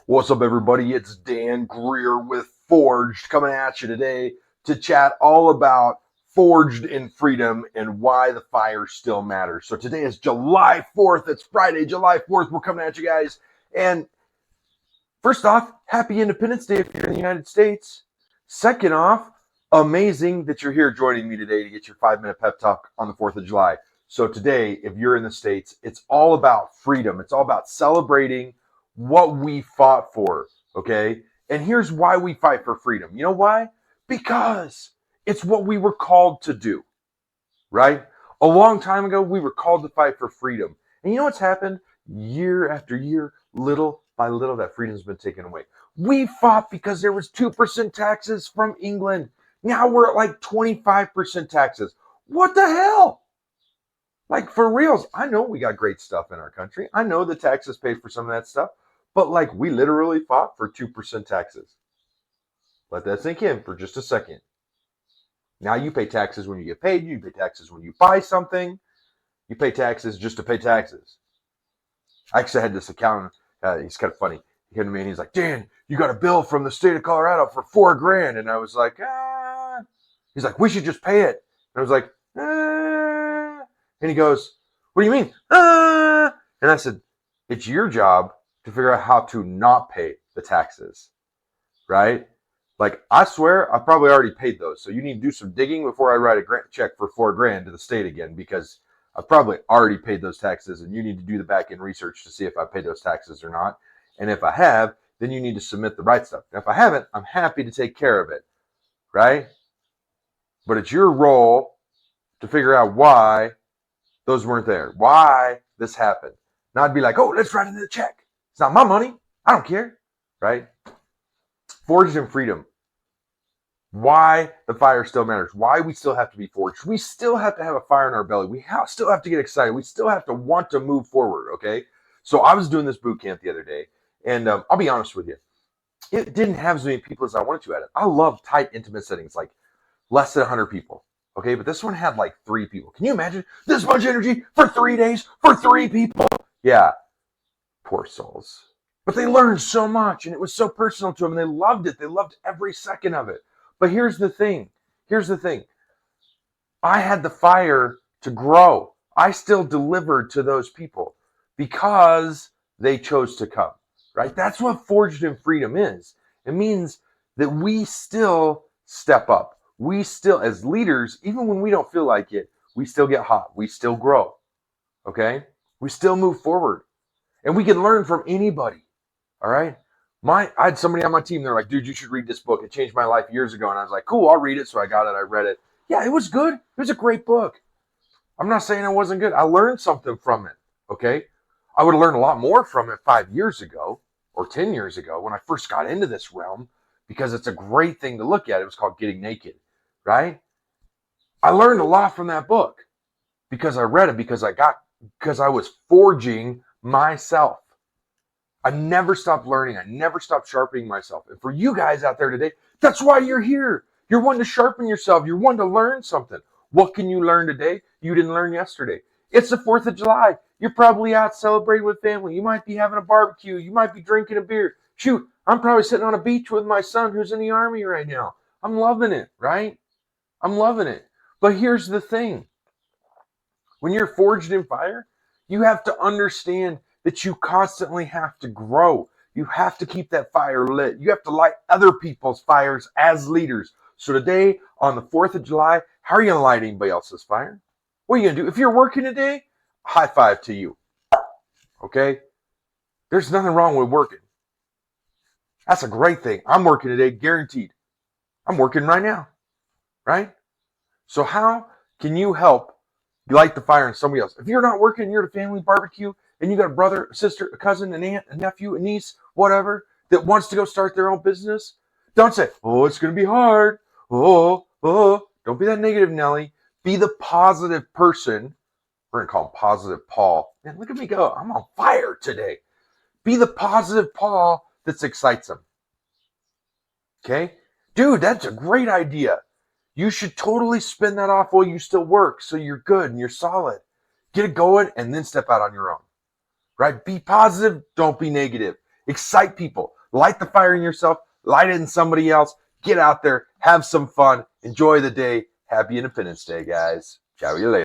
What's up, everybody? It's Dan Greer with Forged coming at you today to chat all about Forged in Freedom and why the fire still matters. So today is July 4th. It's Friday, July 4th. We're coming at you guys. And first off, happy Independence Day if you're in the United States. Second off, amazing that you're here joining me today to get your 5-minute pep talk on the 4th of July. So today, if you're in the States, it's all about freedom. It's all about celebrating what we fought for, okay? And here's why we fight for freedom. You know why? Because it's what we were called to do, right? A long time ago, we were called to fight for freedom. And you know what's happened? Year after year, little by little, that freedom's been taken away. We fought because there was 2% taxes from England. Now we're at like 25% taxes. What the hell? Like, for reals, I know we got great stuff in our country. I know the taxes pay for some of that stuff. But like, we literally fought for 2% taxes. Let that sink in for just a second. Now you pay taxes when you get paid. You pay taxes when you buy something. You pay taxes just to pay taxes. I actually had this accountant. He's kind of funny. He came to me and he's like, Dan, you got a bill from the state of Colorado for $4,000. And I was like, ah. He's like, we should just pay it. And I was like, ah. And he goes, what do you mean? Ah. And I said, it's your job to figure out how to not pay the taxes, right? Like, I swear I probably already paid those. So you need to do some digging before I write a grant check for $4,000 to the state again, because I probably already paid those taxes, and you need to do the back end research to see if I paid those taxes or not. And if I have, then you need to submit the right stuff. And if I haven't, I'm happy to take care of it, right? But it's your role to figure out why those weren't there, why this happened. Not be like, oh, let's write in the check. It's not my money. I don't care, right? Forged in freedom. Why the fire still matters. Why we still have to be forged. We still have to have a fire in our belly. We still have to get excited. We still have to want to move forward, okay? So I was doing this boot camp the other day, and I'll be honest with you. It didn't have as many people as I wanted to at it. I love tight, intimate settings, like less than 100 people, okay? But this one had like 3 people. Can you imagine this much energy for 3 days for 3 people? Yeah. Poor souls. But they learned so much, and it was so personal to them, and they loved it. They loved every second of it. But here's the thing. I had the fire to grow. I still delivered to those people because they chose to come, right? That's what Forged in Freedom is. It means that we still step up. We still, as leaders, even when we don't feel like it, we still get hot. We still grow, okay? We still move forward. And we can learn from anybody, all right? I had somebody on my team, they're like, dude, you should read this book. It changed my life years ago. And I was like, cool, I'll read it. So I got it, I read it. Yeah, it was good. It was a great book. I'm not saying it wasn't good. I learned something from it, okay? I would have learned a lot more from it 5 years ago or 10 years ago when I first got into this realm, because it's a great thing to look at. It was called Getting Naked, right? I learned a lot from that book because I read it, because I was forging myself. I never stopped learning. I never stopped sharpening myself. And for you guys out there today, that's why you're here. You're one to sharpen yourself. You're one to learn something. What can you learn today you didn't learn yesterday? It's the 4th of July. You're probably out celebrating with family. You might be having a barbecue. You might be drinking a beer. Shoot, I'm probably sitting on a beach with my son who's in the Army right now. I'm loving it, right? I'm loving it. But here's the thing. When you're forged in fire, you have to understand that you constantly have to grow. You have to keep that fire lit. You have to light other people's fires as leaders. So today, on the 4th of July, how are you going to light anybody else's fire? What are you going to do? If you're working today, high five to you. Okay? There's nothing wrong with working. That's a great thing. I'm working today, guaranteed. I'm working right now. Right? So how can you help light the fire in somebody else? If you're not working, you're at a family barbecue, and you got a brother, a sister, a cousin, an aunt, a nephew, a niece, whatever, that wants to go start their own business, don't say, oh, it's going to be hard. Oh. Don't be that negative, Nelly. Be the positive person. We're going to call him Positive Paul. Man, look at me go. I'm on fire today. Be the positive Paul that excites them. Okay? Dude, that's a great idea. You should totally spin that off while you still work, so you're good and you're solid. Get it going and then step out on your own. Right? Be positive. Don't be negative. Excite people. Light the fire in yourself, light it in somebody else. Get out there, have some fun, enjoy the day. Happy Independence Day, guys. Ciao, you later.